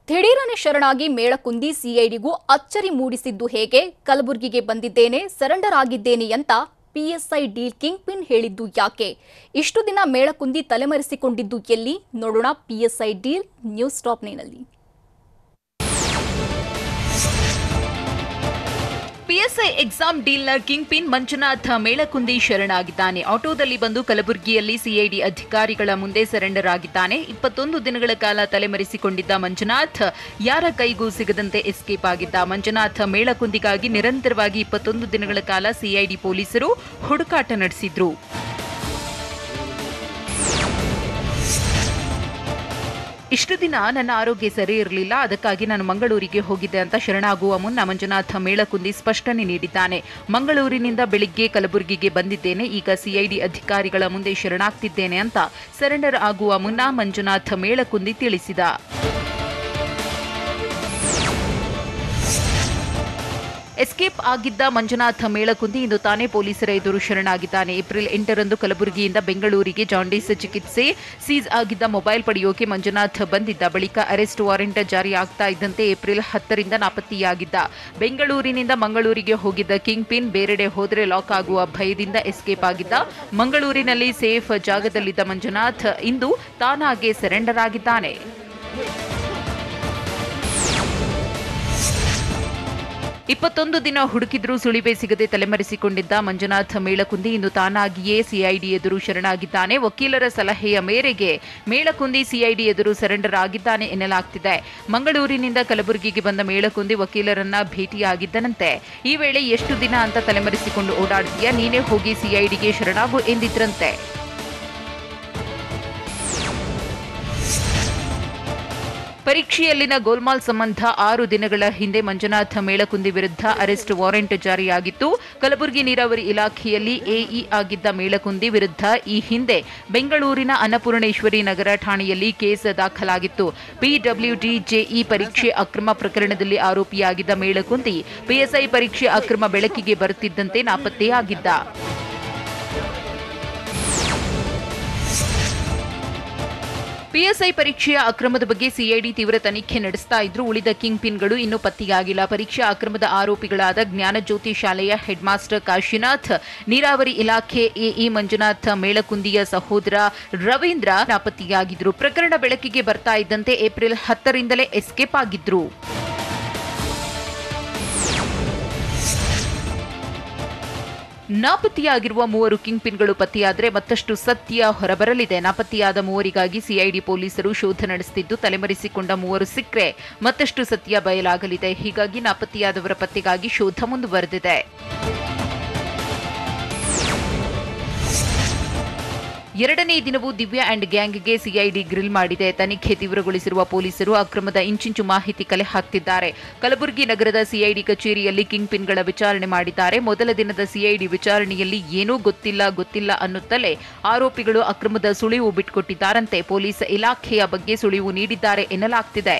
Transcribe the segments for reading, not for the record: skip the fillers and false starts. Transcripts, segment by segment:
ದಿಢೀರನೆ ಶರಣಾಗಿ ಮೇಳಕುಂದಿ ಸಿಐಡಿಗೂ ಅಚ್ಚರಿ ಮೂಡಿಸಿದ್ದು ಹೇಗೆ? ಕಲಬುರಗಿಗೆ ಬಂದಿದ್ದೇನೆ, ಸರೆಂಡರ್ ಆಗಿದ್ದೇನೆ ಅಂತ ಪಿಎಸ್ಐ ಡೀಲ್ ಕಿಂಗ್ ಪಿನ್ ಹೇಳಿದ್ದು ಯಾಕೆ? ಇಷ್ಟು ದಿನ ಮೇಳಕುಂದಿ ತಲೆಮರೆಸಿಕೊಂಡಿದ್ದು ಎಲ್ಲಿ? ನೋಡೋಣ ಪಿಎಸ್ಐ ಡೀಲ್ ನ್ಯೂಸ್ ಟಾಪ್ 9ನಲ್ಲಿ. ಪಿಎಸ್ಐ ಎಕ್ಸಾಮ್ ಡೀಲ್ನ ಕಿಂಗ್ ಪಿನ್ ಮಂಜುನಾಥ್ ಮೇಳಕುಂದಿ ಶರಣಾಗಿದ್ದಾನೆ. ಆಟೋದಲ್ಲಿ ಬಂದು ಕಲಬುರಗಿಯಲ್ಲಿ ಸಿಐಡಿ ಅಧಿಕಾರಿಗಳ ಮುಂದೆ ಸರೆಂಡರ್ ಆಗಿದ್ದಾನೆ. 21 ದಿನಗಳ ಕಾಲ ತಲೆಮರೆಸಿಕೊಂಡಿದ್ದ ಮಂಜುನಾಥ್ ಯಾರ ಕೈಗೂ ಸಿಗದಂತೆ ಎಸ್ಕೇಪ್ ಆಗಿದ್ದ. ಮಂಜುನಾಥ್ ಮೇಳಕುಂದಿಗಾಗಿ ನಿರಂತರವಾಗಿ 21 ದಿನಗಳ ಕಾಲ ಸಿಐಡಿ ಪೊಲೀಸರು ಹುಡುಕಾಟ ನಡೆಸಿದ್ರು. ಇಷ್ಟು ದಿನ ನನ್ನ ಆರೋಗ್ಯ ಸರಿ ಇರಲಿಲ್ಲ, ಅದಕ್ಕಾಗಿ ನಾನು ಮಂಗಳೂರಿಗೆ ಹೋಗಿದ್ದೆ ಅಂತ ಶರಣಾಗುವ ಮುನ್ನ ಮಂಜುನಾಥ್ ಮೇಳಕುಂದಿ ಸ್ಪಷ್ಟನೆ ನೀಡಿದ್ದಾನೆ. ಮಂಗಳೂರಿನಿಂದ ಬೆಳಿಗ್ಗೆ ಕಲಬುರಗಿಗೆ ಬಂದಿದ್ದೇನೆ, ಈಗ ಸಿಐಡಿ ಅಧಿಕಾರಿಗಳ ಮುಂದೆ ಶರಣಾಗ್ತಿದ್ದೇನೆ ಅಂತ ಸರೆಂಡರ್ ಆಗುವ ಮುನ್ನ ಮಂಜುನಾಥ್ ಮೇಳಕುಂದಿ ತಿಳಿಸಿದ. ಎಸ್ಕೇಪ್ ಆಗಿದ್ದ ಮಂಜುನಾಥ್ ಮೇಳಕುಂದಿ ಇಂದು ತಾನೇ ಪೊಲೀಸರ ಎದುರು ಶರಣಾಗಿದ್ದಾನೆ. ಏಪ್ರಿಲ್ 8ರಂದು ಕಲಬುರಗಿಯಿಂದ ಬೆಂಗಳೂರಿಗೆ ಜಾಂಡೀಸ್ ಚಿಕಿತ್ಸೆ ಸೀಸ್ ಆಗಿದ್ದ ಮೊಬೈಲ್ ಪಡೆಯೋಕೆ ಮಂಜುನಾಥ್ ಬಂದಿದ್ದ. ಬಳಿಕ ಅರೆಸ್ಟ್ ವಾರೆಂಟ್ ಜಾರಿ ಆಗ್ತಾ ಇದ್ದಂತೆ ಏಪ್ರಿಲ್ 10ರಿಂದ ನಾಪತ್ತೆಯಾಗಿದ್ದ. ಬೆಂಗಳೂರಿನಿಂದ ಮಂಗಳೂರಿಗೆ ಹೋಗಿದ್ದ ಕಿಂಗ್ ಪಿನ್ ಬೇರೆಡೆ ಹೋದರೆ ಲಾಕ್ ಆಗುವ ಭಯದಿಂದ ಎಸ್ಕೇಪ್ ಆಗಿದ್ದ. ಮಂಗಳೂರಿನಲ್ಲಿ ಸೇಫ್ ಜಾಗದಲ್ಲಿದ್ದ ಮಂಜುನಾಥ್ ಇಂದು ತಾನಾಗೆ ಸರೆಂಡರ್ ಆಗಿದ್ದಾನೆ. ಇಪ್ಪತ್ತೊಂದು ದಿನ ಹುಡುಕಿದ್ರೂ ಸುಳಿವೆ ಸಿಗದೆ ತಲೆಮರೆಸಿಕೊಂಡಿದ್ದ ಮಂಜುನಾಥ್ ಮೇಳಕುಂದಿ ಇಂದು ತಾನಾಗಿಯೇ ಸಿಐಡಿ ಎದುರು ಶರಣಾಗಿದ್ದಾನೆ. ವಕೀಲರ ಸಲಹೆಯ ಮೇರೆಗೆ ಮೇಳಕುಂದಿ ಸಿಐಡಿ ಎದುರು ಸರೆಂಡರ್ ಆಗಿದ್ದಾನೆ ಎನ್ನಲಾಗ್ತಿದೆ. ಮಂಗಳೂರಿನಿಂದ ಕಲಬುರಗಿಗೆ ಬಂದ ಮೇಳಕುಂದಿ ವಕೀಲರನ್ನ ಭೇಟಿಯಾಗಿದ್ದನಂತೆ. ಈ ವೇಳೆ ಎಷ್ಟು ದಿನ ಅಂತ ತಲೆಮರೆಸಿಕೊಂಡು ಓಡಾಡ್ತೀಯ, ನೀನೇ ಹೋಗಿ ಸಿಐಡಿಗೆ ಶರಣಾಗು ಎಂದಿದ್ರಂತೆ. ಪರೀಕ್ಷೆಯಲ್ಲಿನ ಗೋಲ್ಮಾಲ್ ಸಂಬಂಧ 6 ದಿನಗಳ ಹಿಂದೆ ಮಂಜುನಾಥ್ ಮೇಳಕುಂದಿ ವಿರುದ್ಧ ಅರೆಸ್ಟ್ ವಾರೆಂಟ್ ಜಾರಿಯಾಗಿತ್ತು. ಕಲಬುರಗಿ ನೀರಾವರಿ ಇಲಾಖೆಯಲ್ಲಿ ಎಇ ಆಗಿದ್ದ ಮೇಳಕುಂದಿ ವಿರುದ್ಧ ಈ ಹಿಂದೆ ಬೆಂಗಳೂರಿನ ಅನ್ನಪೂರ್ಣೇಶ್ವರಿ ನಗರ ಠಾಣೆಯಲ್ಲಿ ಕೇಸ್ ದಾಖಲಾಗಿತ್ತು. ಪಿಡಬ್ಲ್ಯೂಡಿ ಜೆಇ ಪರೀಕ್ಷೆ ಅಕ್ರಮ ಪ್ರಕರಣದಲ್ಲಿ ಆರೋಪಿಯಾಗಿದ್ದ ಮೇಳಕುಂದಿ ಪಿಎಸ್ಐ ಪರೀಕ್ಷೆ ಅಕ್ರಮ ಬೆಳಕಿಗೆ ಬರುತ್ತಿದ್ದಂತೆ ನಾಪತ್ತೆಯಾಗಿದ್ದ. ಪಿಎಸ್ಐ ಪರೀಕ್ಷೆಯ ಅಕ್ರಮದ ಬಗ್ಗೆ ಸಿಐಡಿ ತೀವ್ರ ತನಿಖೆ ನಡೆಸ್ತಾ ಇದ್ರು. ಉಳಿದ ಕಿಂಗ್ ಪಿನ್ಗಳು ಇನ್ನೂ ಪತ್ತೆಯಾಗಿಲ್ಲ. ಪರೀಕ್ಷಾ ಅಕ್ರಮದ ಆರೋಪಿಗಳಾದ ಜ್ಞಾನಜ್ಯೋತಿ ಶಾಲೆಯ ಹೆಡ್ ಮಾಸ್ಟರ್ ಕಾಶಿನಾಥ್, ನೀರಾವರಿ ಇಲಾಖೆ ಎಇ ಮಂಜುನಾಥ್ ಮೇಳಕುಂದಿಯ ಸಹೋದರ ರವೀಂದ್ರ ನಾಪತ್ತೆಯಾಗಿದ್ರು. ಪ್ರಕರಣ ಬೆಳಕಿಗೆ ಬರ್ತಾ ಇದ್ದಂತೆ ಏಪ್ರಿಲ್ 10ರಿಂದಲೇ ಎಸ್ಕೇಪ್ ಆಗಿದ್ರು. ನಾಪತ್ತೆಯಾಗಿರುವ 3 ಕಿಂಗ್ ಪಿನ್ಗಳು ಪತ್ತೆಯಾದರೆ ಮತ್ತಷ್ಟು ಸತ್ಯ ಹೊರಬರಲಿದೆ. ನಾಪತ್ತೆಯಾದ 3ರಿಗಾಗಿ ಸಿಐಡಿ ಪೊಲೀಸರು ಶೋಧ ನಡೆಸುತ್ತಿದ್ದು, ತಲೆಮರೆಸಿಕೊಂಡ 3 ಸಿಕ್ಕರೆ ಮತ್ತಷ್ಟು ಸತ್ಯ ಬಯಲಾಗಲಿದೆ. ಹೀಗಾಗಿ ನಾಪತ್ತೆಯಾದವರ ಪತ್ತೆಗಾಗಿ ಶೋಧ ಮುಂದುವರೆದಿದೆ. ಎರಡನೇ ದಿನವೂ ದಿವ್ಯಾ ಅಂಡ್ ಗ್ಯಾಂಗ್ಗೆ ಸಿಐಡಿ ಗ್ರಿಲ್ ಮಾಡಿದೆ. ತನಿಖೆ ತೀವ್ರಗೊಳಿಸಿರುವ ಪೊಲೀಸರು ಅಕ್ರಮದ ಇಂಚಿಂಚು ಮಾಹಿತಿ ಕಲೆ ಹಾಕ್ತಿದ್ದಾರೆ. ಕಲಬುರಗಿ ನಗರದ ಸಿಐಡಿ ಕಚೇರಿಯಲ್ಲಿ ಕಿಂಗ್ ಪಿನ್ಗಳ ವಿಚಾರಣೆ ಮಾಡಿದ್ದಾರೆ. ಮೊದಲ ದಿನದ ಸಿಐಡಿ ವಿಚಾರಣೆಯಲ್ಲಿ ಏನೂ ಗೊತ್ತಿಲ್ಲ ಅನ್ನುತ್ತಲೇ ಆರೋಪಿಗಳು ಅಕ್ರಮದ ಸುಳಿವು ಬಿಟ್ಟುಕೊಟ್ಟಿದ್ದಾರಂತೆ. ಪೊಲೀಸ್ ಇಲಾಖೆಯ ಬಗ್ಗೆ ಸುಳಿವು ನೀಡಿದ್ದಾರೆ ಎನ್ನಲಾಗ್ತಿದೆ.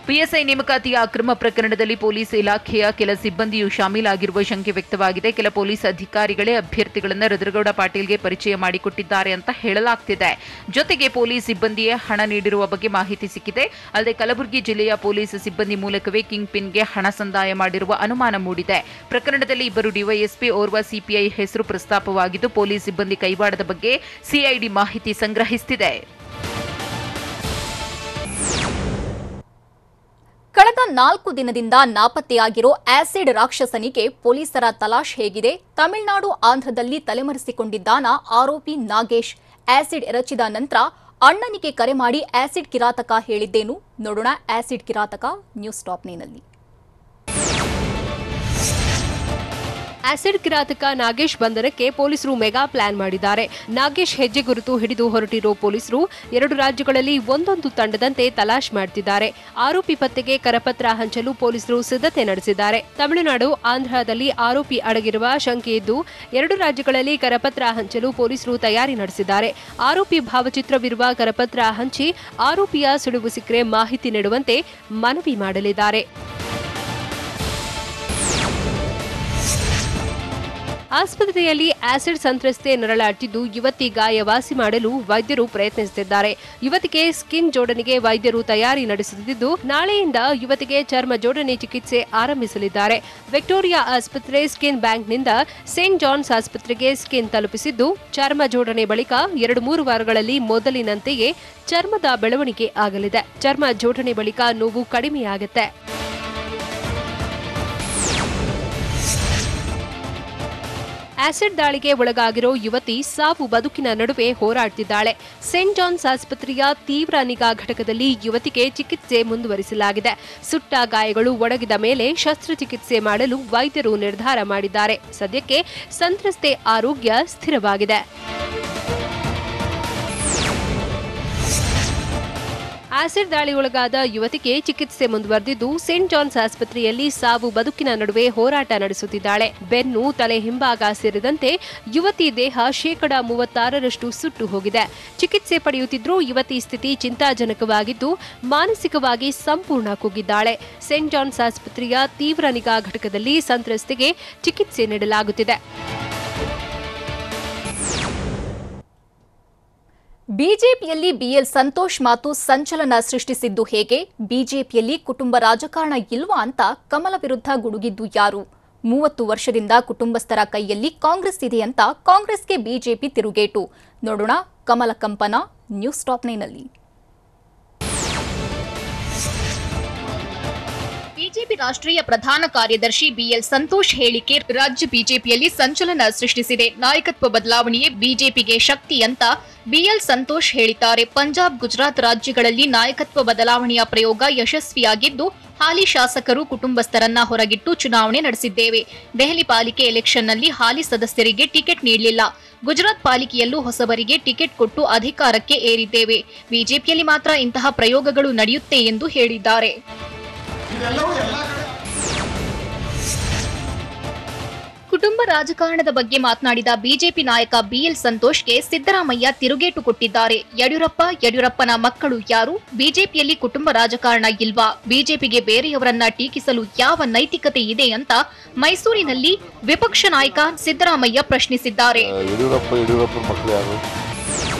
ಪಿಎಸ್ಐ ನೇಮಕಾತಿಯ ಅಕ್ರಮ ಪ್ರಕರಣದಲ್ಲಿ ಪೊಲೀಸ್ ಇಲಾಖೆಯ ಕೆಲ ಸಿಬ್ಬಂದಿಯು ಶಾಮೀಲಾಗಿರುವ ಶಂಕೆ ವ್ಯಕ್ತವಾಗಿದೆ. ಕೆಲ ಪೊಲೀಸ್ ಅಧಿಕಾರಿಗಳೇ ಅಭ್ಯರ್ಥಿಗಳನ್ನು ರುದ್ರಗೌಡ ಪಾಟೀಲ್ಗೆ ಪರಿಚಯ ಮಾಡಿಕೊಟ್ಟಿದ್ದಾರೆ ಅಂತ ಹೇಳಲಾಗ್ತಿದೆ. ಜೊತೆಗೆ ಪೊಲೀಸ್ ಸಿಬ್ಬಂದಿಯೇ ಹಣ ನೀಡಿರುವ ಬಗ್ಗೆ ಮಾಹಿತಿ ಸಿಕ್ಕಿದೆ. ಅಲ್ಲದೆ ಕಲಬುರಗಿ ಜಿಲ್ಲೆಯ ಪೊಲೀಸ್ ಸಿಬ್ಬಂದಿ ಮೂಲಕವೇ ಕಿಂಗ್ ಪಿನ್ಗೆ ಹಣ ಸಂದಾಯ ಮಾಡಿರುವ ಅನುಮಾನ ಮೂಡಿದೆ. ಪ್ರಕರಣದಲ್ಲಿ 2 ಡಿವೈಎಸ್ಪಿ, ಓರ್ವ ಸಿಪಿಐ ಹೆಸರು ಪ್ರಸ್ತಾಪವಾಗಿದ್ದು, ಪೊಲೀಸ್ ಸಿಬ್ಬಂದಿ ಕೈವಾಡದ ಬಗ್ಗೆ ಸಿಐಡಿ ಮಾಹಿತಿ ಸಂಗ್ರಹಿಸುತ್ತಿದೆ. ಕಳೆದ 4 ದಿನದಿಂದ ನಾಪತ್ತೆಯಾಗಿರೋ ಆಸಿಡ್ ರಾಕ್ಷಸನಿಗೆ ಪೊಲೀಸರ ತಲಾಶ್ ಹೇಗಿದೆ? ತಮಿಳುನಾಡು, ಆಂಧ್ರದಲ್ಲಿ ತಲೆಮರೆಸಿಕೊಂಡಿದ್ದಾನ ಆರೋಪಿ ನಾಗೇಶ್. ಆಸಿಡ್ ಎರಚಿದ ನಂತರ ಅಣ್ಣನಿಗೆ ಕರೆ ಮಾಡಿ ಆಸಿಡ್ ಕಿರಾತಕ ಹೇಳಿದ್ದೇನು? ನೋಡೋಣ ಆಸಿಡ್ ಕಿರಾತಕ ನ್ಯೂಸ್ ಟಾಪ್ 9ನಲ್ಲಿ. ಆಸಿಡ್ ಕಿರಾತಕ ನಾಗೇಶ್ ಬಂಧನಕ್ಕೆ ಪೊಲೀಸರು ಮೆಗಾ ಪ್ಲಾನ್ ಮಾಡಿದ್ದಾರೆ. ನಾಗೇಶ್ ಹೆಜ್ಜೆ ಗುರುತು ಹಿಡಿದು ಹೊರಟಿರೋ ಪೊಲೀಸರು 2 ರಾಜ್ಯಗಳಲ್ಲಿ ಒಂದೊಂದು ತಂಡದಂತೆ ತಲಾಶ್ ಮಾಡುತ್ತಿದ್ದಾರೆ. ಆರೋಪಿ ಪತ್ತೆಗೆ ಕರಪತ್ರ ಹಂಚಲು ಪೊಲೀಸರು ಸಿದ್ಧತೆ ನಡೆಸಿದ್ದಾರೆ. ತಮಿಳುನಾಡು, ಆಂಧ್ರದಲ್ಲಿ ಆರೋಪಿ ಅಡಗಿರುವ ಶಂಕೆಯಿದ್ದು 2 ರಾಜ್ಯಗಳಲ್ಲಿ ಕರಪತ್ರ ಹಂಚಲು ಪೊಲೀಸರು ತಯಾರಿ ನಡೆಸಿದ್ದಾರೆ. ಆರೋಪಿ ಭಾವಚಿತ್ರವಿರುವ ಕರಪತ್ರ ಹಂಚಿ ಆರೋಪಿಯ ಸುಳಿವು ಸಿಕ್ಕರೆ ಮಾಹಿತಿ ನೀಡುವಂತೆ ಮನವಿ ಮಾಡಲಿದ್ದಾರೆ. ಆಸ್ಪತ್ರೆಯಲ್ಲಿ ಆಸಿಡ್ ಸಂತ್ರಸ್ತೆ ನರಳಾಡ್ತಿದ್ದು ಯುವತಿ ಗಾಯ ವಾಸಿ ಮಾಡಲು ವೈದ್ಯರು ಪ್ರಯತ್ನಿಸುತ್ತಿದ್ದಾರೆ. ಯುವತಿಗೆ ಸ್ಕಿನ್ ಜೋಡಣೆಗೆ ವೈದ್ಯರು ತಯಾರಿ ನಡೆಸುತ್ತಿದ್ದು, ನಾಳೆಯಿಂದ ಯುವತಿಗೆ ಚರ್ಮ ಜೋಡಣೆ ಚಿಕಿತ್ಸೆ ಆರಂಭಿಸಲಿದ್ದಾರೆ. ವಿಕ್ಟೋರಿಯಾ ಆಸ್ಪತ್ರೆ ಸ್ಕಿನ್ ಬ್ಯಾಂಕ್ನಿಂದ ಸೇಂಟ್ ಜಾನ್ಸ್ ಆಸ್ಪತ್ರೆಗೆ ಸ್ಕಿನ್ ತಲುಪಿಸಿದ್ದು, ಚರ್ಮ ಜೋಡಣೆ ಬಳಿಕ 2-3 ವಾರಗಳಲ್ಲಿ ಮೊದಲಿನಂತೆಯೇ ಚರ್ಮದ ಬೆಳವಣಿಗೆ ಆಗಲಿದೆ. ಚರ್ಮ ಜೋಡಣೆ ಬಳಿಕ ನೋವು ಕಡಿಮೆಯಾಗುತ್ತೆ. ಆಸಿಡ್ ದಾಳಿಗೆ ಒಳಗಾಗಿರೋ ಯುವತಿ ಸಾವು ಬದುಕಿನ ನಡುವೆ ಹೋರಾಡ್ತಿದ್ದಾಳೆ. ಸೇಂಟ್ ಜಾನ್ಸ್ ಆಸ್ಪತ್ರೆಯ ತೀವ್ರ ನಿಗಾ ಘಟಕದಲ್ಲಿ ಯುವತಿಗೆ ಚಿಕಿತ್ಸೆ ಮುಂದುವರಿಸಲಾಗಿದೆ. ಸುಟ್ಟ ಗಾಯಗಳು ಒಣಗಿದ ಮೇಲೆ ಶಸ್ತ್ರಚಿಕಿತ್ಸೆ ಮಾಡಲು ವೈದ್ಯರು ನಿರ್ಧಾರ ಮಾಡಿದ್ದಾರೆ. ಸದ್ಯಕ್ಕೆ ಸಂತ್ರಸ್ತೆ ಆರೋಗ್ಯ ಸ್ಥಿರವಾಗಿದೆ. ಆಸಿಡ್ ದಾಳಿಗೊಳಗಾದ ಯುವತಿಗೆ ಚಿಕಿತ್ಸೆ ಮುಂದುವರೆದಿದ್ದು, ಸೇಂಟ್ ಜಾನ್ಸ್ ಆಸ್ಪತ್ರೆಯಲ್ಲಿ ಸಾವು ಬದುಕಿನ ನಡುವೆ ಹೋರಾಟ ನಡೆಸುತ್ತಿದ್ದಾಳೆ. ಬೆನ್ನು, ತಲೆ ಹಿಂಭಾಗ ಸೇರಿದಂತೆ ಯುವತಿ ದೇಹ 36% ಸುಟ್ಟು ಹೋಗಿದೆ. ಚಿಕಿತ್ಸೆ ಪಡೆಯುತ್ತಿದ್ದರೂ ಯುವತಿ ಸ್ಥಿತಿ ಚಿಂತಾಜನಕವಾಗಿದ್ದು, ಮಾನಸಿಕವಾಗಿ ಸಂಪೂರ್ಣ ಕುಗ್ಗಿದ್ದಾಳೆ. ಸೇಂಟ್ ಜಾನ್ಸ್ ಆಸ್ಪತ್ರೆಯ ತೀವ್ರ ನಿಗಾ ಘಟಕದಲ್ಲಿ ಸಂತ್ರಸ್ತೆಗೆ ಚಿಕಿತ್ಸೆ ನೀಡಲಾಗುತ್ತಿದೆ. ಬಿಜೆಪಿಯಲ್ಲಿ ಬಿಎಲ್ ಸಂತೋಷ್ ಮಾತು ಸಂಚಲನ ಸೃಷ್ಟಿಸಿದ್ದು ಹೇಗೆ? ಬಿಜೆಪಿಯಲ್ಲಿ ಕುಟುಂಬ ರಾಜಕಾರಣ ಇಲ್ವಾ ಅಂತ ಕಮಲ ವಿರುದ್ಧ ಗುಡುಗಿದ್ದು ಯಾರು? 30 ವರ್ಷದಿಂದ ಕುಟುಂಬಸ್ಥರ ಕೈಯಲ್ಲಿ ಕಾಂಗ್ರೆಸ್ ಇದೆ ಅಂತ ಕಾಂಗ್ರೆಸ್ಗೆ ಬಿಜೆಪಿ ತಿರುಗೇಟು. ನೋಡೋಣ ಕಮಲ ಕಂಪನ ನ್ಯೂಸ್ ಟಾಪ್ 9ನಲ್ಲಿ. ಬಿಜೆಪಿ ರಾಷ್ಟ್ರೀಯ ಪ್ರಧಾನ ಕಾರ್ಯದರ್ಶಿ ಬಿಎಲ್ ಸಂತೋಷ್ ಹೇಳಿಕೆ ರಾಜ್ಯ ಬಿಜೆಪಿಯಲ್ಲಿ ಸಂಚಲನ ಸೃಷ್ಟಿಸಿದೆ. ನಾಯಕತ್ವ ಬದಲಾವಣೆಯೇ ಬಿಜೆಪಿಗೆ ಶಕ್ತಿ ಅಂತ ಬಿಎಲ್ ಸಂತೋಷ್ ಹೇಳಿದ್ದಾರೆ. ಪಂಜಾಬ್, ಗುಜರಾತ್ ರಾಜ್ಯಗಳಲ್ಲಿ ನಾಯಕತ್ವ ಬದಲಾವಣೆಯ ಪ್ರಯೋಗ ಯಶಸ್ವಿಯಾಗಿದ್ದು, ಹಾಲಿ ಶಾಸಕರು ಕುಟುಂಬಸ್ಥರನ್ನ ಹೊರಗಿಟ್ಟು ಚುನಾವಣೆ ನಡೆಸಿದ್ದೇವೆ. ದೆಹಲಿ ಪಾಲಿಕೆ ಎಲೆಕ್ಷನ್ನಲ್ಲಿ ಹಾಲಿ ಸದಸ್ಯರಿಗೆ ಟಿಕೆಟ್ ನೀಡಲಿಲ್ಲ. ಗುಜರಾತ್ ಪಾಲಿಕೆಯಲ್ಲೂ ಹೊಸಬರಿಗೆ ಟಿಕೆಟ್ ಕೊಟ್ಟು ಅಧಿಕಾರಕ್ಕೆ ಏರಿದ್ದೇವೆ. ಬಿಜೆಪಿಯಲ್ಲಿ ಮಾತ್ರ ಇಂತಹ ಪ್ರಯೋಗಗಳು ನಡೆಯುತ್ತೆ ಎಂದು ಹೇಳಿದ್ದಾರೆ. ಕುಟುಂಬ ರಾಜಕಾರಣದ ಬಗ್ಗೆ ಮಾತನಾಡಿದ ಬಿಜೆಪಿ ನಾಯಕ ಬಿಎಲ್ ಸಂತೋಷ್ಗೆ ಸಿದ್ದರಾಮಯ್ಯ ತಿರುಗೇಟು ಕೊಟ್ಟಿದ್ದಾರೆ. ಯಡಿಯೂರಪ್ಪನ ಮಕ್ಕಳು ಯಾರು? ಬಿಜೆಪಿಯಲ್ಲಿ ಕುಟುಂಬ ರಾಜಕಾರಣ ಇಲ್ವಾ? ಬಿಜೆಪಿಗೆ ಬೇರೆಯವರನ್ನ ಟೀಕಿಸಲು ಯಾವ ನೈತಿಕತೆ ಇದೆ ಅಂತ ಮೈಸೂರಿನಲ್ಲಿ ವಿಪಕ್ಷ ನಾಯಕ ಸಿದ್ದರಾಮಯ್ಯ ಪ್ರಶ್ನಿಸಿದ್ದಾರೆ.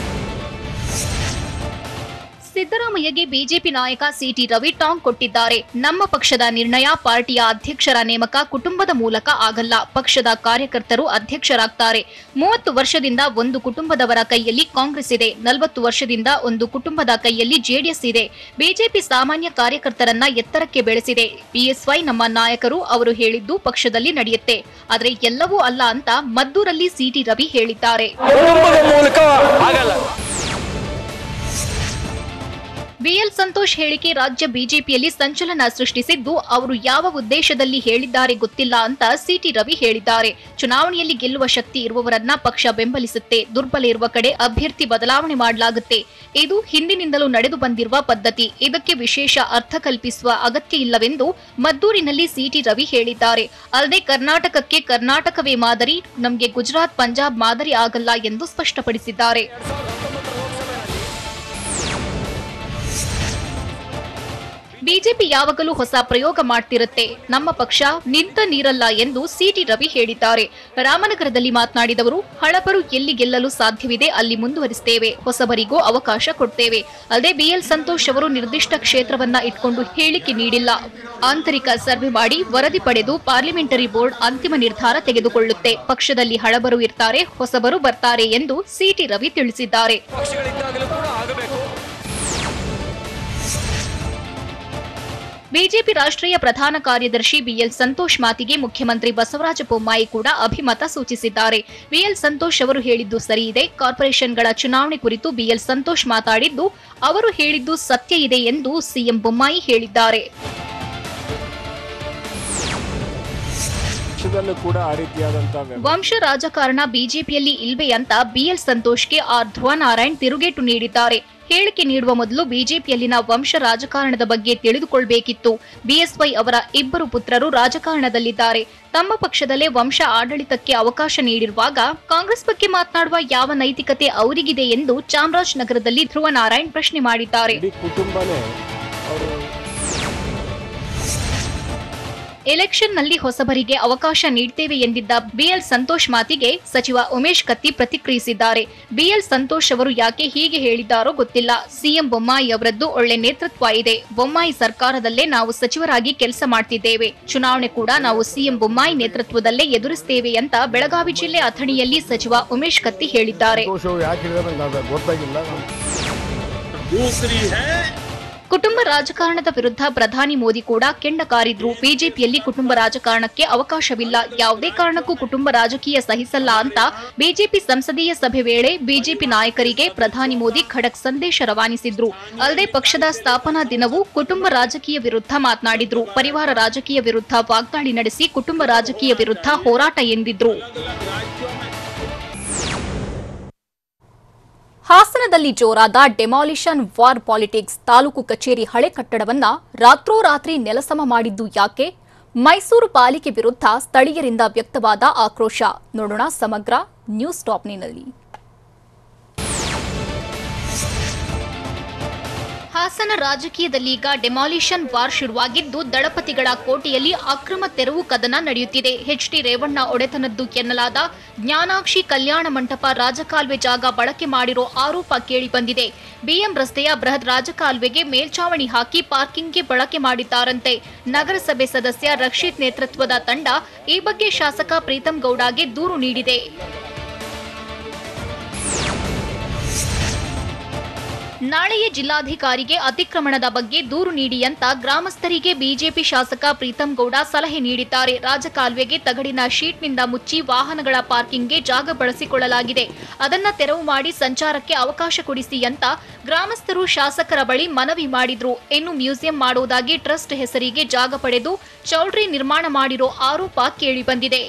ಸಿದ್ದರಾಮಯ್ಯಗೆ ಬಿಜೆಪಿ ನಾಯಕ ಸಿಟಿ ರವಿ ಟಾಂಗ್ ಕೊಟ್ಟಿದ್ದಾರೆ. ನಮ್ಮ ಪಕ್ಷದ ನಿರ್ಣಯ, ಪಾರ್ಟಿಯ ಅಧ್ಯಕ್ಷರ ನೇಮಕ ಕುಟುಂಬದ ಮೂಲಕ ಆಗಲ್ಲ. ಪಕ್ಷದ ಕಾರ್ಯಕರ್ತರು ಅಧ್ಯಕ್ಷರಾಗ್ತಾರೆ. 30 ವರ್ಷದಿಂದ ಒಂದು ಕುಟುಂಬದವರ ಕೈಯಲ್ಲಿ ಕಾಂಗ್ರೆಸ್ ಇದೆ. 40 ವರ್ಷದಿಂದ ಒಂದು ಕುಟುಂಬದ ಕೈಯಲ್ಲಿ ಜೆಡಿಎಸ್ ಇದೆ. ಬಿಜೆಪಿ ಸಾಮಾನ್ಯ ಕಾರ್ಯಕರ್ತರನ್ನ ಎತ್ತರಕ್ಕೆ ಬೆಳೆಸಿದೆ. ಬಿಎಸ್ವೈ ನಮ್ಮ ನಾಯಕರು, ಅವರು ಹೇಳಿದ್ದು ಪಕ್ಷದಲ್ಲಿ ನಡೆಯುತ್ತೆ. ಆದ್ರೆ ಎಲ್ಲವೂ ಅಲ್ಲ ಅಂತ ಮದ್ದೂರಲ್ಲಿ ಸಿಟಿ ರವಿ ಹೇಳಿದ್ದಾರೆ. ಬಿಎಲ್ ಸಂತೋಷ್ ಹೇಳಿಕೆ ರಾಜ್ಯ ಬಿಜೆಪಿಯಲ್ಲಿ ಸಂಚಲನ ಸೃಷ್ಟಿಸಿದ್ದು, ಅವರು ಯಾವ ಉದ್ದೇಶದಲ್ಲಿ ಹೇಳಿದ್ದಾರೆ ಗೊತ್ತಿಲ್ಲ ಅಂತ ಸಿಟಿ ರವಿ ಹೇಳಿದ್ದಾರೆ. ಚುನಾವಣೆಯಲ್ಲಿ ಗೆಲ್ಲುವ ಶಕ್ತಿ ಇರುವವರನ್ನ ಪಕ್ಷ ಬೆಂಬಲಿಸುತ್ತೆ. ದುರ್ಬಲ ಇರುವ ಕಡೆ ಅಭ್ಯರ್ಥಿ ಬದಲಾವಣೆ ಮಾಡಲಾಗುತ್ತೆ. ಇದು ಹಿಂದಿನಿಂದಲೂ ನಡೆದು ಬಂದಿರುವ ಪದ್ಧತಿ. ಇದಕ್ಕೆ ವಿಶೇಷ ಅರ್ಥ ಕಲ್ಪಿಸುವ ಅಗತ್ಯ ಇಲ್ಲವೆಂದು ಮದ್ದೂರಿನಲ್ಲಿ ಸಿಟಿ ರವಿ ಹೇಳಿದ್ದಾರೆ. ಅಲ್ಲದೆ ಕರ್ನಾಟಕಕ್ಕೆ ಕರ್ನಾಟಕವೇ ಮಾದರಿ, ನಮಗೆ ಗುಜರಾತ್, ಪಂಜಾಬ್ ಮಾದರಿ ಆಗಲ್ಲ ಎಂದು ಸ್ಪಷ್ಟಪಡಿಸಿದ್ದಾರೆ. ಬಿಜೆಪಿ ಯಾವಾಗಲೂ ಹೊಸ ಪ್ರಯೋಗ ಮಾಡ್ತಿರುತ್ತೆ. ನಮ್ಮ ಪಕ್ಷ ನಿಂತ ನೀರಲ್ಲ ಎಂದು ಸಿಟಿ ರವಿ ಹೇಳಿದ್ದಾರೆ. ರಾಮನಗರದಲ್ಲಿ ಮಾತನಾಡಿದವರು, ಹಳಬರು ಎಲ್ಲಿ ಗೆಲ್ಲಲು ಸಾಧ್ಯವಿದೆ ಅಲ್ಲಿ ಮುಂದುವರಿಸುತ್ತೇವೆ. ಹೊಸಬರಿಗೂ ಅವಕಾಶ ಕೊಡ್ತೇವೆ. ಅಲ್ಲದೆ ಬಿಎಲ್ ಸಂತೋಷ್ ಅವರು ನಿರ್ದಿಷ್ಟ ಕ್ಷೇತ್ರವನ್ನ ಇಟ್ಕೊಂಡು ಹೇಳಿಕೆ ನೀಡಿಲ್ಲ. ಆಂತರಿಕ ಸರ್ವೆ ಮಾಡಿ ವರದಿ ಪಡೆದು ಪಾರ್ಲಿಮೆಂಟರಿ ಬೋರ್ಡ್ ಅಂತಿಮ ನಿರ್ಧಾರ ತೆಗೆದುಕೊಳ್ಳುತ್ತೆ. ಪಕ್ಷದಲ್ಲಿ ಹಳಬರು ಇರ್ತಾರೆ, ಹೊಸಬರು ಬರ್ತಾರೆ ಎಂದು ಸಿಟಿ ರವಿ ತಿಳಿಸಿದ್ದಾರೆ. ಬಿಜೆಪಿ ರಾಷ್ಟ್ರೀಯ ಪ್ರಧಾನ ಕಾರ್ಯದರ್ಶಿ ಬಿಎಲ್ ಸಂತೋಷ್ ಮಾತಿಗೆ ಮುಖ್ಯಮಂತ್ರಿ ಬಸವರಾಜ ಬೊಮ್ಮಾಯಿ ಕೂಡ ಅಭಿಮತ ಸೂಚಿಸಿದ್ದಾರೆ. ಬಿಎಲ್ ಸಂತೋಷ್ ಅವರು ಹೇಳಿದ್ದು ಸರಿ ಇದೆ. ಕಾರ್ಪೊರೇಷನ್ಗಳ ಚುನಾವಣೆ ಕುರಿತು ಬಿಎಲ್ ಸಂತೋಷ್ ಮಾತಾಡಿದ್ದು, ಅವರು ಹೇಳಿದ್ದು ಸತ್ಯ ಇದೆ ಎಂದು ಸಿಎಂ ಬೊಮ್ಮಾಯಿ ಹೇಳಿದ್ದಾರೆ. ವಂಶ ರಾಜಕಾರಣ ಬಿಜೆಪಿಯಲ್ಲಿ ಇಲ್ವೇ ಅಂತ ಬಿಎಲ್ ಸಂತೋಷ್ಗೆ ಆರ್ ಧ್ರುವನಾರಾಯಣ್ ತಿರುಗೇಟು ನೀಡಿದ್ದಾರೆ. ಹೇಳಿಕೆ ನೀಡುವ ಮೊದಲು ಬಿಜೆಪಿಯಲ್ಲಿನ ವಂಶ ರಾಜಕಾರಣದ ಬಗ್ಗೆ ತಿಳಿದುಕೊಳ್ಳಬೇಕಿತ್ತು. ಬಿಎಸ್ವೈ ಅವರ 2 ಪುತ್ರರು ರಾಜಕಾರಣದಲ್ಲಿದ್ದಾರೆ. ತಮ್ಮ ಪಕ್ಷದಲ್ಲೇ ವಂಶ ಆಡಳಿತಕ್ಕೆ ಅವಕಾಶ ನೀಡಿರುವಾಗ ಕಾಂಗ್ರೆಸ್ ಬಗ್ಗೆ ಮಾತನಾಡುವ ಯಾವ ನೈತಿಕತೆ ಅವರಿಗಿದೆ ಎಂದು ಚಾಮರಾಜನಗರದಲ್ಲಿ ಧ್ರುವನಾರಾಯಣ್ ಪ್ರಶ್ನೆ ಮಾಡಿದ್ದಾರೆ. ಎಲೆಕ್ಷನ್ನಲ್ಲಿ ಹೊಸಬರಿಗೆ ಅವಕಾಶ ನೀಡ್ತೇವೆ ಎಂದಿದ್ದ ಬಿಎಲ್ ಸಂತೋಷ್ ಮಾತಿಗೆ ಸಚಿವ ಉಮೇಶ್ ಕತ್ತಿ ಪ್ರತಿಕ್ರಿಯಿಸಿದ್ದಾರೆ. ಬಿಎಲ್ ಸಂತೋಷ್ ಅವರು ಯಾಕೆ ಹೀಗೆ ಹೇಳಿದ್ದಾರೋ ಗೊತ್ತಿಲ್ಲ. ಸಿಎಂ ಬೊಮ್ಮಾಯಿ ಅವರದ್ದು ಒಳ್ಳೆ ನೇತೃತ್ವ ಇದೆ. ಬೊಮ್ಮಾಯಿ ಸರ್ಕಾರದಲ್ಲೇ ನಾವು ಸಚಿವರಾಗಿ ಕೆಲಸ ಮಾಡ್ತಿದ್ದೇವೆ. ಚುನಾವಣೆ ಕೂಡ ನಾವು ಸಿಎಂ ಬೊಮ್ಮಾಯಿ ನೇತೃತ್ವದಲ್ಲೇ ಎದುರಿಸ್ತೇವೆ ಅಂತ ಬೆಳಗಾವಿ ಜಿಲ್ಲೆ ಅಥಣಿಯಲ್ಲಿ ಸಚಿವ ಉಮೇಶ್ ಕತ್ತಿ ಹೇಳಿದ್ದಾರೆ. ಕುಟುಂಬ ರಾಜಕಾರಣದ ವಿರುದ್ಧ ಪ್ರಧಾನಿ ಮೋದಿ ಕೂಡ ಕೆಂಡ ಕಾರಿದ್ರು. ಬಿಜೆಪಿಯಲ್ಲಿ ಕುಟುಂಬ ರಾಜಕಾರಣಕ್ಕೆ ಅವಕಾಶವಿಲ್ಲ, ಯಾವುದೇ ಕಾರಣಕ್ಕೂ ಕುಟುಂಬ ರಾಜಕೀಯ ಸಹಿಸಲ್ಲ ಅಂತ ಬಿಜೆಪಿ ಸಂಸದೀಯ ಸಭೆ ವೇಳೆ ಬಿಜೆಪಿ ನಾಯಕರಿಗೆ ಪ್ರಧಾನಿ ಮೋದಿ ಖಡಕ್ ಸಂದೇಶ ರವಾನಿಸಿದ್ರು. ಅಲ್ಲದೆ ಪಕ್ಷದ ಸ್ಥಾಪನಾ ದಿನವೂ ಕುಟುಂಬ ರಾಜಕೀಯ ವಿರುದ್ಧ ಮಾತನಾಡಿದ್ರು. ಪರಿವಾರ ರಾಜಕೀಯ ವಿರುದ್ಧ ವಾಗ್ದಾಳಿ ನಡೆಸಿ ಕುಟುಂಬ ರಾಜಕೀಯ ವಿರುದ್ಧ ಹೋರಾಟ ಎಂದಿದ್ರು. ಹಾಸನದಲ್ಲಿ ಜೋರಾದ ಡೆಮಾಲಿಷನ್ ವಾರ್ ಪಾಲಿಟಿಕ್ಸ್. ತಾಲೂಕು ಕಚೇರಿ ಹಳೆ ಕಟ್ಟಡವನ್ನ ರಾತ್ರೋರಾತ್ರಿ ನೆಲಸಮ ಮಾಡಿದ್ದು ಯಾಕೆ? ಮೈಸೂರು ಪಾಲಿಕೆ ವಿರುದ್ಧ ಸ್ಥಳೀಯರಿಂದ ವ್ಯಕ್ತವಾದ ಆಕ್ರೋಶ. ನೋಡೋಣ ಸಮಗ್ರ ನ್ಯೂಸ್ ಟಾಪ್ನಿನಲ್ಲಿ. ಹಾಸನ ರಾಜಕೀಯದಲ್ಲಿ ಈಗ ಡೆಮಾಲಿಷನ್ ವಾರ್ ಶುರುವಾಗಿದ್ದು, ದಳಪತಿಗಳ ಕೋಟೆಯಲ್ಲಿ ಅಕ್ರಮ ತೆರವು ಕದನ ನಡೆಯುತ್ತಿದೆ. ಎಚ್ಡಿ ರೇವಣ್ಣ ಒಡೆತನದ್ದು ಎನ್ನಲಾದ ಜ್ಞಾನಾಕ್ಷಿ ಕಲ್ಯಾಣ ಮಂಟಪ ರಾಜಕಾಲುವೆ ಜಾಗ ಬಳಕೆ ಮಾಡಿರೋ ಆರೋಪ ಕೇಳಿಬಂದಿದೆ. ಬಿಎಂ ರಸ್ತೆಯ ಬೃಹತ್ ರಾಜಕಾಲುವೆಗೆ ಮೇಲ್ಚಾವಣಿ ಹಾಕಿ ಪಾರ್ಕಿಂಗ್ಗೆ ಬಳಕೆ ಮಾಡಿದ್ದಾರಂತೆ. ನಗರಸಭೆ ಸದಸ್ಯ ರಕ್ಷಿತ್ ನೇತೃತ್ವದ ತಂಡ ಈ ಬಗ್ಗೆ ಶಾಸಕ ಪ್ರೀತಂ ಗೌಡಗೆ ದೂರು ನೀಡಿದೆ. ನಾಳೆಯೇ ಜಿಲ್ಲಾಧಿಕಾರಿಗೆ ಅತಿಕ್ರಮಣದ ಬಗ್ಗೆ ದೂರು ನೀಡಿ ಅಂತ ಗ್ರಾಮಸ್ಥರಿಗೆ ಬಿಜೆಪಿ ಶಾಸಕ ಪ್ರೀತಂ ಗೌಡ ಸಲಹೆ ನೀಡಿದ್ದಾರೆ. ರಾಜಕಾಲುವೆಗೆ ತಗಡಿನ ಶೀಟ್ನಿಂದ ಮುಚ್ಚಿ ವಾಹನಗಳ ಪಾರ್ಕಿಂಗ್ಗೆ ಜಾಗ ಬಳಸಿಕೊಳ್ಳಲಾಗಿದೆ. ಅದನ್ನ ತೆರವು ಮಾಡಿ ಸಂಚಾರಕ್ಕೆ ಅವಕಾಶ ಕೊಡಿಸಿ ಅಂತ ಗ್ರಾಮಸ್ಥರು ಶಾಸಕರ ಬಳಿ ಮನವಿ ಮಾಡಿದ್ರು. ಇನ್ನು ಮ್ಯೂಸಿಯಂ ಮಾಡುವುದಾಗಿ ಟ್ರಸ್ಟ್ ಹೆಸರಿಗೆ ಜಾಗ ಪಡೆದು ಚೌಲ್ಟ್ರಿ ನಿರ್ಮಾಣ ಮಾಡಿರೋ ಆರೋಪ ಕೇಳಿಬಂದಿದೆ.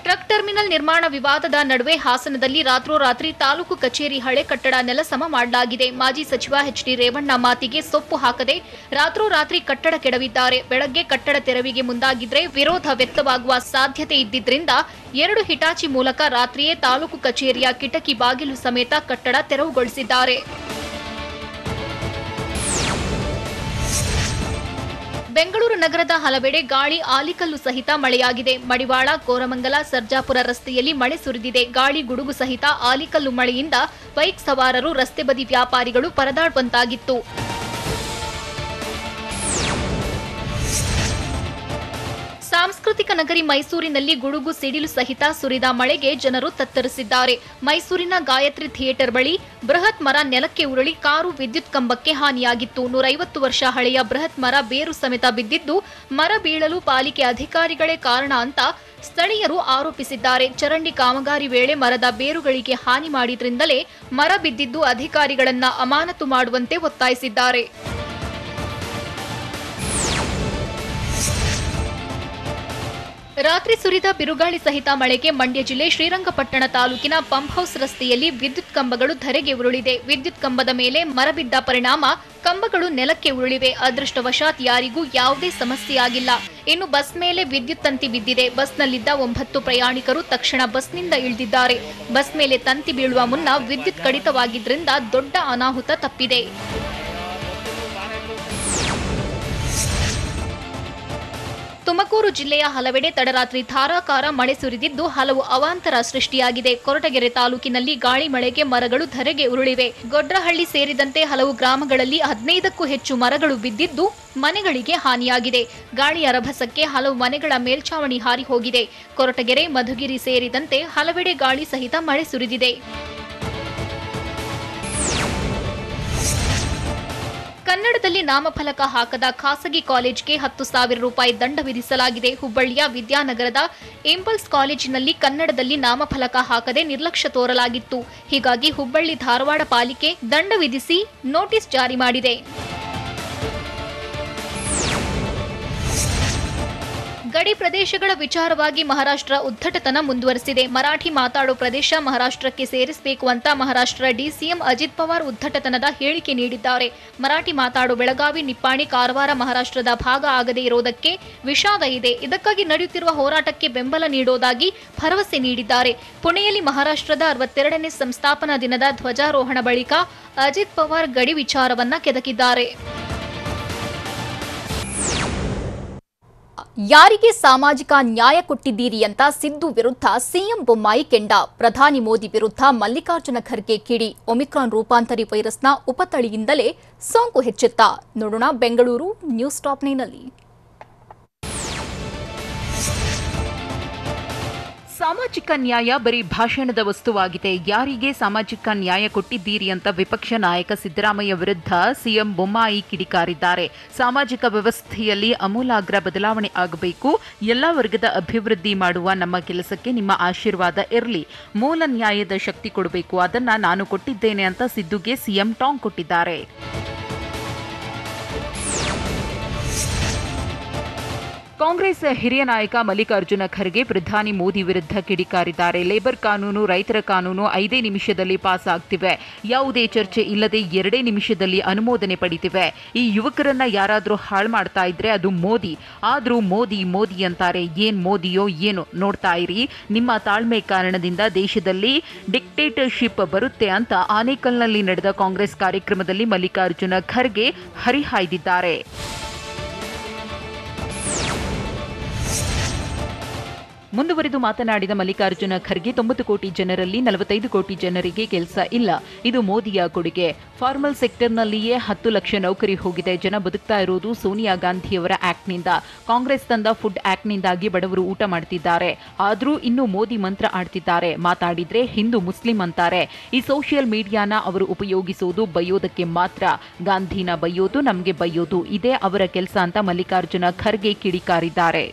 ಟ್ರಕ್ ಟರ್ಮಿನಲ್ ನಿರ್ಮಾಣ ವಿವಾದದ ನಡುವೆ ಹಾಸನದಲ್ಲಿ ರಾತ್ರೋರಾತ್ರಿ ತಾಲೂಕು ಕಚೇರಿ ಹಳೆ ಕಟ್ಟಡ ನೆಲಸಮ ಮಾಡಲಾಗಿದೆ. ಮಾಜಿ ಸಚಿವ ಎಚ್ಡಿ ರೇವಣ್ಣ ಮಾತಿಗೆ ಸೊಪ್ಪು ಹಾಕದೆ ರಾತ್ರೋರಾತ್ರಿ ಕಟ್ಟಡ ಕೆಡವಿದ್ದಾರೆ. ಬೆಳಗ್ಗೆ ಕಟ್ಟಡ ತೆರವಿಗೆ ಮುಂದಾಗಿದ್ರೆ ವಿರೋಧ ವ್ಯಕ್ತವಾಗುವ ಸಾಧ್ಯತೆ ಇದ್ದಿದ್ರಿಂದ 2 ಹಿಟಾಚಿ ಮೂಲಕ ರಾತ್ರಿಯೇ ತಾಲೂಕು ಕಚೇರಿಯ ಕಿಟಕಿ ಬಾಗಿಲು ಸಮೇತ ಕಟ್ಟಡ ತೆರವುಗೊಳಿಸಿದ್ದಾರೆ. ಬೆಂಗಳೂರು ನಗರದ ಹಲವೆಡೆ ಗಾಳಿ ಆಲಿಕಲ್ಲು ಸಹಿತ ಮಳೆಯಾಗಿದೆ. ಮಡಿವಾಳ, ಕೋರಮಂಗಲ, ಸರ್ಜಾಪುರ ರಸ್ತೆಯಲ್ಲಿ ಮಳೆ ಸುರಿದಿದೆ. ಗಾಳಿ ಗುಡುಗು ಸಹಿತ ಆಲಿಕಲ್ಲು ಮಳೆಯಿಂದ ಬೈಕ್ ಸವಾರರು, ರಸ್ತೆ ಬದಿ ವ್ಯಾಪಾರಿಗಳು ಪರದಾಡುವಂತಾಗಿತ್ತು. ಸಾಂಸ್ಕೃತಿಕ ನಗರಿ ಮೈಸೂರಿನಲ್ಲಿ ಗುಡುಗು ಸಿಡಿಲು ಸಹಿತ ಸುರಿದ ಮಳೆಗೆ ಜನರು ತತ್ತರಿಸಿದ್ದಾರೆ. ಮೈಸೂರಿನ ಗಾಯತ್ರಿ ಥಿಯೇಟರ್ ಬಳಿ ಬೃಹತ್ ಮರ ನೆಲಕ್ಕೆ ಉರುಳಿ ಕಾರು ವಿದ್ಯುತ್ ಕಂಬಕ್ಕೆ ಹಾನಿಯಾಗಿತ್ತು. 150 ವರ್ಷ ಹಳೆಯ ಬೃಹತ್ ಮರ ಬೇರು ಸಮೇತ ಬಿದ್ದಿದ್ದು, ಮರ ಬೀಳಲು ಪಾಲಿಕೆ ಅಧಿಕಾರಿಗಳೇ ಕಾರಣ ಅಂತ ಸ್ಥಳೀಯರು ಆರೋಪಿಸಿದ್ದಾರೆ. ಚರಂಡಿ ಕಾಮಗಾರಿ ವೇಳೆ ಮರದ ಬೇರುಗಳಿಗೆ ಹಾನಿ ಮಾಡಿದ್ರಿಂದಲೇ ಮರ ಬಿದ್ದಿದ್ದು, ಅಧಿಕಾರಿಗಳನ್ನ ಅಮಾನತು ಮಾಡುವಂತೆ ಒತ್ತಾಯಿಸಿದ್ದಾರೆ. ರಾತ್ರಿ ಸುರಿದ ಬಿರುಗಾಳಿ ಸಹಿತ ಮಳೆಗೆ ಮಂಡ್ಯ ಜಿಲ್ಲೆ ಶ್ರೀರಂಗಪಟ್ಟಣ ತಾಲೂಕಿನ ಪಂಪ್ ಹೌಸ್ ರಸ್ತೆಯಲ್ಲಿ ವಿದ್ಯುತ್ ಕಂಬಗಳು ಧರೆಗೆ ಉರುಳಿದೆ. ವಿದ್ಯುತ್ ಕಂಬದ ಮೇಲೆ ಮರ ಬಿದ್ದ ಪರಿಣಾಮ ಕಂಬಗಳು ನೆಲಕ್ಕೆ ಉರುಳಿವೆ. ಅದೃಷ್ಟವಶಾತ್ ಯಾರಿಗೂ ಯಾವುದೇ ಸಮಸ್ಯೆಯಾಗಿಲ್ಲ. ಇನ್ನು ಬಸ್ ಮೇಲೆ ವಿದ್ಯುತ್ ತಂತಿ ಬಿದ್ದಿದೆ. ಬಸ್ನಲ್ಲಿದ್ದ 9 ಪ್ರಯಾಣಿಕರು ತಕ್ಷಣ ಬಸ್ನಿಂದ ಇಳಿದಿದ್ದಾರೆ. ಬಸ್ ಮೇಲೆ ತಂತಿ ಬೀಳುವ ಮುನ್ನ ವಿದ್ಯುತ್ ಕಡಿತವಾಗಿದ್ರಿಂದ ದೊಡ್ಡ ಅನಾಹುತ ತಪ್ಪಿದೆ. ತುಮಕೂರು ಜಿಲ್ಲೆಯ ಹಲವೆಡೆ ತಡರಾತ್ರಿ ಧಾರಾಕಾರ ಮಳೆ ಸುರಿದಿದ್ದು, ಹಲವು ಅವಾಂತರ ಸೃಷ್ಟಿಯಾಗಿದೆ. ಕೊರಟಗೆರೆ ತಾಲೂಕಿನಲ್ಲಿ ಗಾಳಿ ಮಳೆಗೆ ಮರಗಳು ಧರೆಗೆ ಉರುಳಿವೆ. ಗೊಡ್ರಹಳ್ಳಿ ಸೇರಿದಂತೆ ಹಲವು ಗ್ರಾಮಗಳಲ್ಲಿ 15ಕ್ಕೂ ಹೆಚ್ಚು ಮರಗಳು ಬಿದ್ದಿದ್ದು, ಮನೆಗಳಿಗೆ ಹಾನಿಯಾಗಿದೆ. ಗಾಳಿಯ ರಭಸಕ್ಕೆ ಹಲವು ಮನೆಗಳ ಮೇಲ್ಛಾವಣಿ ಹಾರಿ ಹೋಗಿದೆ. ಕೊರಟಗೆರೆ, ಮಧುಗಿರಿ ಸೇರಿದಂತೆ ಹಲವೆಡೆ ಗಾಳಿ ಸಹಿತ ಮಳೆ ಸುರಿದಿದೆ. ಕನ್ನಡದಲ್ಲಿ ನಾಮಫಲಕ ಹಾಕದ ಖಾಸಗಿ ಕಾಲೇಜ್ಗೆ 10,000 ರೂಪಾಯಿ ದಂಡ ವಿಧಿಸಲಾಗಿದೆ. ಹುಬ್ಬಳ್ಳಿಯ ವಿದ್ಯಾನಗರದ ಇಂಪಲ್ಸ್ ಕಾಲೇಜಿನಲ್ಲಿ ಕನ್ನಡದಲ್ಲಿ ನಾಮಫಲಕ ಹಾಕದೆ ನಿರ್ಲಕ್ಷ್ಯ ತೋರಲಾಗಿತ್ತು. ಹೀಗಾಗಿ ಹುಬ್ಬಳ್ಳಿ ಧಾರವಾಡ ಪಾಲಿಕೆ ದಂಡ ವಿಧಿಸಿ ನೋಟಿಸ್ ಜಾರಿ ಮಾಡಿದೆ. ಗಡಿ ಪ್ರದೇಶಗಳ ವಿಚಾರವಾಗಿ ಮಹಾರಾಷ್ಟ್ರ ಉದ್ದಟತನ ಮುಂದುವರೆಸಿದೆ. ಮರಾಠಿ ಮಾತಾಡೋ ಪ್ರದೇಶ ಮಹಾರಾಷ್ಟ್ರಕ್ಕೆ ಸೇರಿಸಬೇಕು ಅಂತ ಮಹಾರಾಷ್ಟ್ರ ಡಿಸಿಎಂ ಅಜಿತ್ ಪವಾರ್ ಉದ್ದಟತನದ ಹೇಳಿಕೆ ನೀಡಿದ್ದಾರೆ. ಮರಾಠಿ ಮಾತಾಡೋ ಬೆಳಗಾವಿ, ನಿಪ್ಪಾಣಿ, ಕಾರವಾರ ಮಹಾರಾಷ್ಟ್ರದ ಭಾಗ ಆಗದೇ ಇರೋದಕ್ಕೆ ವಿಷಾದ ಇದೆ. ಇದಕ್ಕಾಗಿ ನಡೆಯುತ್ತಿರುವ ಹೋರಾಟಕ್ಕೆ ಬೆಂಬಲ ನೀಡೋದಾಗಿ ಭರವಸೆ ನೀಡಿದ್ದಾರೆ. ಪುಣೆಯಲ್ಲಿ ಮಹಾರಾಷ್ಟ್ರದ 62ನೇ ಸಂಸ್ಥಾಪನಾ ದಿನದ ಧ್ವಜಾರೋಹಣ ಬಳಿಕ ಅಜಿತ್ ಪವಾರ್ ಗಡಿ ವಿಚಾರವನ್ನ ಕೆದಕಿದ್ದಾರೆ. ಯಾರಿಗೆ ಸಾಮಾಜಿಕ ನ್ಯಾಯ ಕೊಟ್ಟಿದ್ದೀರಿ ಅಂತ ಸಿದ್ದು ವಿರುದ್ಧ ಸಿಎಂ ಬೊಮ್ಮಾಯಿ ಕೆಂಡ. ಪ್ರಧಾನಿ ಮೋದಿ ವಿರುದ್ಧ ಮಲ್ಲಿಕಾರ್ಜುನ ಖರ್ಗೆ ಕಿಡಿ. ಒಮಿಕ್ರಾನ್ ರೂಪಾಂತರಿ ವೈರಸ್ನ ಉಪತಳಿಯಿಂದಲೇ ಸೋಂಕು ಹೆಚ್ಚುತ್ತ. ನೋಡೋಣ ಬೆಂಗಳೂರು ನ್ಯೂಸ್ ಟಾಪ್ 9ನಲ್ಲಿ. ಸಾಮಾಜಿಕ ನ್ಯಾಯ ಬರೀ ಭಾಷಣದ ವಸ್ತುವಾಗಿದೆ. ಯಾರಿಗೆ ಸಾಮಾಜಿಕ ನ್ಯಾಯ ಕೊಟ್ಟಿದ್ದೀರಿ ಅಂತ ವಿಪಕ್ಷ ನಾಯಕ ಸಿದ್ದರಾಮಯ್ಯ ವಿರುದ್ಧ ಸಿಎಂ ಬೊಮ್ಮಾಯಿ ಕಿಡಿಕಾರಿದ್ದಾರೆ. ಸಾಮಾಜಿಕ ವ್ಯವಸ್ಥೆಯಲ್ಲಿ ಆಮೂಲಾಗ್ರ ಬದಲಾವಣೆ ಆಗಬೇಕು. ಎಲ್ಲ ವರ್ಗದ ಅಭಿವೃದ್ಧಿ ಮಾಡುವ ನಮ್ಮ ಕೆಲಸಕ್ಕೆ ನಿಮ್ಮ ಆಶೀರ್ವಾದ ಇರಲಿ. ಮೂಲ ನ್ಯಾಯದ ಶಕ್ತಿ ಕೊಡಬೇಕು. ಅದನ್ನ ನಾನು ಕೊಟ್ಟಿದ್ದೇನೆ ಅಂತ ಸಿದ್ದುಗೆ ಸಿಎಂ ಟಾಂಗ್ ಕೊಟ್ಟಿದ್ದಾರೆ. ಕಾಂಗ್ರೆಸ್ ಹಿರಿಯ ನಾಯಕ ಮಲ್ಲಿಕಾರ್ಜುನ ಖರ್ಗೆ ಪ್ರಧಾನಿ ಮೋದಿ ವಿರುದ್ಧ ಕಿಡಿಕಾರಿದ್ದಾರೆ. ಲೇಬರ್ ಕಾನೂನು, ರೈತರ ಕಾನೂನು 5 ನಿಮಿಷದಲ್ಲಿ ಪಾಸ್ ಆಗ್ತಿವೆ. ಯಾವುದೇ ಚರ್ಚೆ ಇಲ್ಲದೆ 2 ನಿಮಿಷದಲ್ಲಿ ಅನುಮೋದನೆ ಪಡಿತಿವೆ. ಈ ಯುವಕರನ್ನ ಯಾರಾದ್ರೂ ಹಾಳು ಮಾಡ್ತಾ ಇದ್ರೆ ಅದು ಮೋದಿ. ಆದ್ರೂ ಮೋದಿ ಮೋದಿ ಅಂತಾರೆ. ಏನ್ ಮೋದಿಯೋ ಏನು, ನೋಡ್ತಾ ಇರಿ. ನಿಮ್ಮ ತಾಳ್ಮೆ ಕಾರಣದಿಂದ ದೇಶದಲ್ಲಿ ಡಿಕ್ಟೇಟರ್ಶಿಪ್ ಬರುತ್ತೆ ಅಂತ ಆನೇಕಲ್ನಲ್ಲಿ ನಡೆದ ಕಾಂಗ್ರೆಸ್ ಕಾರ್ಯಕ್ರಮದಲ್ಲಿ ಮಲ್ಲಿಕಾರ್ಜುನ ಖರ್ಗೆ ಹರಿಹಾಯ್ದಿದ್ದಾರೆ. ಮುಂದುವರೆದು ಮಾತನಾಡಿದ ಮಲ್ಲಿಕಾರ್ಜುನ ಖರ್ಗೆ, 90 ಕೋಟಿ ಜನರಲ್ಲಿ 45 ಕೋಟಿ ಜನರಿಗೆ ಕೆಲಸ ಇಲ್ಲ. ಇದು ಮೋದಿಯ ಕೊಡುಗೆ. ಫಾರ್ಮಲ್ ಸೆಕ್ಟರ್ನಲ್ಲಿಯೇ 10 ಲಕ್ಷ ನೌಕರಿ ಹೋಗಿದೆ. ಜನ ಬದುಕ್ತಾ ಇರೋದು ಸೋನಿಯಾ ಗಾಂಧಿಯವರ ಆಕ್ಟ್ನಿಂದ. ಕಾಂಗ್ರೆಸ್ ತಂದ ಫುಡ್ ಆಕ್ಟ್ನಿಂದಾಗಿ ಬಡವರು ಊಟ ಮಾಡ್ತಿದ್ದಾರೆ. ಆದ್ರೂ ಇನ್ನು ಮೋದಿ ಮಂತ್ರ ಆಡ್ತಿದ್ದಾರೆ. ಮಾತಾಡಿದ್ರೆ ಹಿಂದೂ ಮುಸ್ಲಿಂ ಅಂತಾರೆ. ಈ ಸೋಷಿಯಲ್ ಮೀಡಿಯಾನ ಅವರು ಉಪಯೋಗಿಸೋದು ಬೈಯೋದಕ್ಕೆ ಮಾತ್ರ. ಗಾಂಧಿನ ಬೈಯೋದು, ನಮಗೆ ಬೈಯೋದು, ಇದೇ ಅವರ ಕೆಲಸ ಅಂತ ಮಲ್ಲಿಕಾರ್ಜುನ ಖರ್ಗೆ ಕಿಡಿಕಾರಿದ್ದಾರೆ.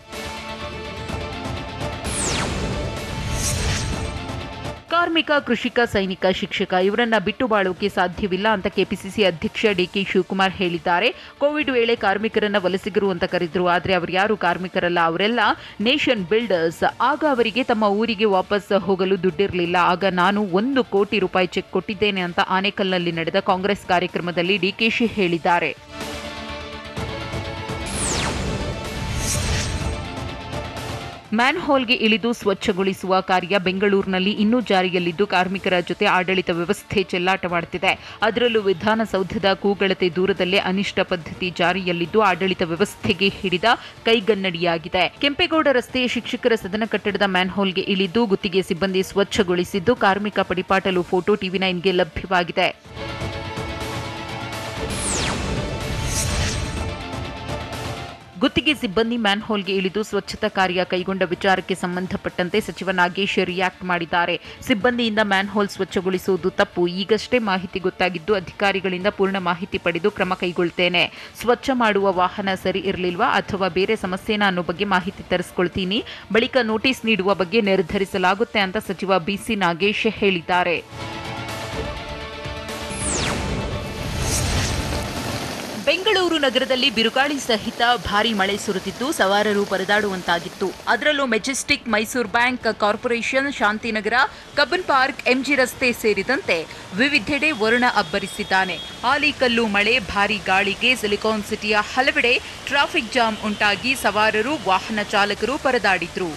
ಕಾರ್ಮಿಕ, ಕೃಷಿಕ, ಸೈನಿಕ, ಶಿಕ್ಷಕ ಇವರನ್ನ ಬಿಟ್ಟು ಬಾಳೋಕೆ ಸಾಧ್ಯವಿಲ್ಲ ಅಂತ ಕೆಪಿಸಿಸಿ ಅಧ್ಯಕ್ಷ ಡಿಕೆ ಶಿವಕುಮಾರ್ ಹೇಳಿದ್ದಾರೆ. ಕೋವಿಡ್ ವೇಳೆ ಕಾರ್ಮಿಕರನ್ನ ವಲಸಿಗರು ಅಂತ ಕರೆದ್ರು. ಆದ್ರೆ ಅವರು ಯಾರು ಕಾರ್ಮಿಕರಲ್ಲ, ಅವರೆಲ್ಲ ನೇಷನ್ ಬಿಲ್ಡರ್ಸ್. ಆಗ ಅವರಿಗೆ ತಮ್ಮ ಊರಿಗೆ ವಾಪಸ್ ಹೋಗಲು ದುಡ್ಡಿರಲಿಲ್ಲ. ಆಗ ನಾನು 1 ಕೋಟಿ ರೂಪಾಯಿ ಚೆಕ್ ಕೊಟ್ಟಿದ್ದೇನೆ ಅಂತ ಆನೇಕಲ್ನಲ್ಲಿ ನಡೆದ ಕಾಂಗ್ರೆಸ್ ಕಾರ್ಯಕ್ರಮದಲ್ಲಿ ಡಿಕೆಶಿ ಹೇಳಿದ್ದಾರೆ. ಮ್ಯಾನ್ಹೋಲ್ಗೆ ಇಳಿದು ಸ್ವಚ್ಛಗೊಳಿಸುವ ಕಾರ್ಯ ಬೆಂಗಳೂರಿನಲ್ಲಿ ಇನ್ನೂ ಜಾರಿಯಲ್ಲಿದ್ದು ಕಾರ್ಮಿಕರ ಜೊತೆ ಆಡಳಿತ ವ್ಯವಸ್ಥೆ ಚೆಲ್ಲಾಟವಾಡುತ್ತಿದೆ. ಅದರಲ್ಲೂ ವಿಧಾನಸೌಧದ ಕೂಗಳತೆ ದೂರದಲ್ಲೇ ಅನಿಷ್ಟ ಪದ್ಧತಿ ಜಾರಿಯಲ್ಲಿದ್ದು ಆಡಳಿತ ವ್ಯವಸ್ಥೆಗೆ ಹಿಡಿದ ಕೈಗನ್ನಡಿಯಾಗಿದೆ. ಕೆಂಪೇಗೌಡ ರಸ್ತೆಯ ಶಿಕ್ಷಕರ ಸದನ ಕಟ್ಟಡದ ಮ್ಯಾನ್ಹೋಲ್ಗೆ ಇಳಿದು ಗುತ್ತಿಗೆ ಸಿಬ್ಬಂದಿ ಸ್ವಚ್ಛಗೊಳಿಸಿದ್ದು ಕಾರ್ಮಿಕ ಪಡಿಪಾಟಲು ಫೋಟೋ TV9ಗೆ ಲಭ್ಯವಾಗಿದೆ. ಗುತ್ತಿಗೆ ಸಿಬ್ಬಂದಿ ಮ್ಯಾನ್ಹೋಲ್ಗೆ ಇಳಿದು ಸ್ವಚ್ಛತಾ ಕಾರ್ಯ ಕೈಗೊಂಡ ವಿಚಾರಕ್ಕೆ ಸಂಬಂಧಪಟ್ಟಂತೆ ಸಚಿವ ನಾಗೇಶ್ ರಿಯಾಕ್ಟ್ ಮಾಡಿದ್ದಾರೆ. ಸಿಬ್ಬಂದಿಯಿಂದ ಮ್ಯಾನ್ಹೋಲ್ ಸ್ವಚ್ಛಗೊಳಿಸುವುದು ತಪ್ಪು. ಈಗಷ್ಟೇ ಮಾಹಿತಿ ಗೊತ್ತಾಗಿದ್ದು ಅಧಿಕಾರಿಗಳಿಂದ ಪೂರ್ಣ ಮಾಹಿತಿ ಪಡೆದು ಕ್ರಮ ಕೈಗೊಳ್ತೇನೆ. ಸ್ವಚ್ಛ ಮಾಡುವ ವಾಹನ ಸರಿ ಇರಲಿಲ್ವಾ ಅಥವಾ ಬೇರೆ ಸಮಸ್ಯೆನ ಅನ್ನೋ ಬಗ್ಗೆ ಮಾಹಿತಿ ತರಿಸ್ಕೊಳ್ತೀನಿ. ಬಳಿಕ ನೋಟಿಸ್ ನೀಡುವ ಬಗ್ಗೆ ನಿರ್ಧರಿಸಲಾಗುತ್ತೆ ಅಂತ ಸಚಿವ ಬಿಸಿ ನಾಗೇಶ್ ಹೇಳಿದ್ದಾರೆ. ಬೆಂಗಳೂರು ನಗರದಲ್ಲಿ ಬಿರುಗಾಳಿ ಸಹಿತ ಭಾರೀ ಮಳೆ ಸುರಿದಿದ್ದು ಸವಾರರು ಪರದಾಡುವಂತಾಗಿತ್ತು. ಅದರಲ್ಲೂ Majestic, Mysuru bank corporation, Shantinagar, Cubbon park, MG ರಸ್ತೆ ಸೇರಿದಂತೆ ವಿವಿಧೆಡೆ ವರುಣ ಅಬ್ಬರಿಸಿದ್ದಾನೆ. ಆಲಿಕಲ್ಲು ಮಳೆ, ಭಾರೀ ಗಾಳಿಗೆ ಸಿಲಿಕಾನ್ ಸಿಟಿಯ ಹಲವೆಡೆ ಟ್ರಾಫಿಕ್ ಜಾಮ್ ಉಂಟಾಗಿ ಸವಾರರು, ವಾಹನ ಚಾಲಕರು ಪರದಾಡಿದ್ರು.